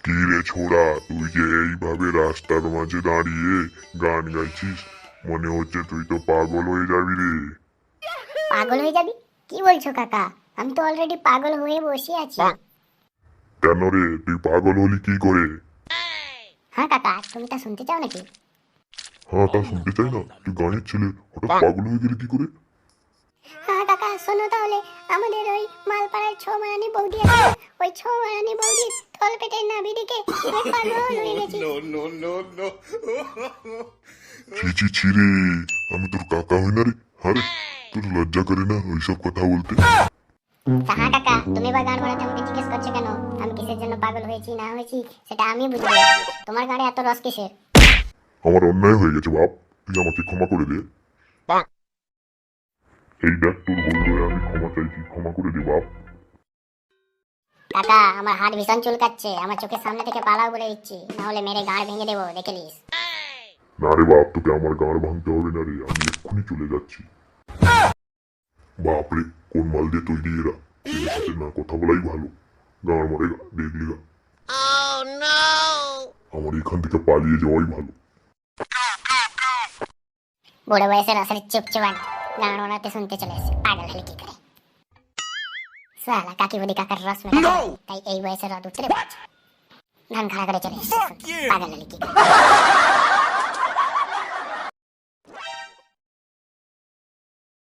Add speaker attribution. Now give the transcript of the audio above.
Speaker 1: কি রে ছোড়া, তুই যে এইভাবে রাস্তার মাঝে দাঁড়িয়ে গান গাইছিস, মনে হচ্ছে তুই তো পাগল হয়ে যাবি রে।
Speaker 2: পাগল হয়ে যাবি? কি বলছো কাকা? আমি তো অলরেডি পাগল হয়ে বসে আছি।
Speaker 1: কেন রে, তুই পাগল হলি কি করে?
Speaker 2: হ্যাঁ কাকা, তুমি তা শুনতে চাও নাকি?
Speaker 1: হ্যাঁ, তা শুনতে চাই না। তুই গানের ছেলে হঠাৎ পাগল হয়ে গেলি কি করে?
Speaker 2: হ্যাঁ কাকা, শোনো তাহলে। আমাদের ওই মালপাড়ার ছৌমারানি বৌদি আছে না? ওই ছৌমারানি বৌদির তলপেটের নাভি দিকে আমি পাগল হয়ে গেছি।
Speaker 1: ছি ছি ছি রে, আমি তোর কাকা হই না রে? আরে, তোর লজ্জা করে না ওইসব কথা বলতে?
Speaker 2: হ্যাঁ কাকা, তুমি বা গান বানাতে আমাকে জিজ্ঞেস করছো কেন? আমি কিসের জন্য পাগল হয়েছি না হয়েছি সেটা আমি বুঝবো। তোমার গানে এত রস কিসের?
Speaker 1: আমার অন্যায় হয়ে গেছে বাপ, তুই আমাকে ক্ষমা করে দে। এই দেখ, তোর বললো আমি ক্ষমা চাইছি, ক্ষমা করে দে বাপ।
Speaker 2: কাকা, আমার হাত ভীষণ চুলকাচ্ছে। আমার চোখের সামনে থেকে পালাও বলে দিচ্ছি, না হলে মেরে গাঁড় ভেঙে দেবো, দেখে নিস।
Speaker 1: না রে বাপ, তোকে আমার গাঁড় ভাঙতে হবে না রে, আমি এক্ষুনি চলে যাচ্ছি। বাপরে, কোন মাল দিয়ে তৈরি এরা, এদের সাথে না কথা বলাই ভালো। গাঁড় মারে গা, দেখলি গা। আমার এখান থেকে পালিয়ে যাওয়াই ভালো।
Speaker 2: বুড়ো বয়সের রসের চুপচুপান গান বানাতে শুনতে চলে এসে পাগল হলে কি করে? সালা কাকি বুড়ি কাকার রস মেলা তাই এই বয়সের রদ উতরে পড়েছে। ধান খাড়া করে চলে এসেছে, পাগল হলে কি করে?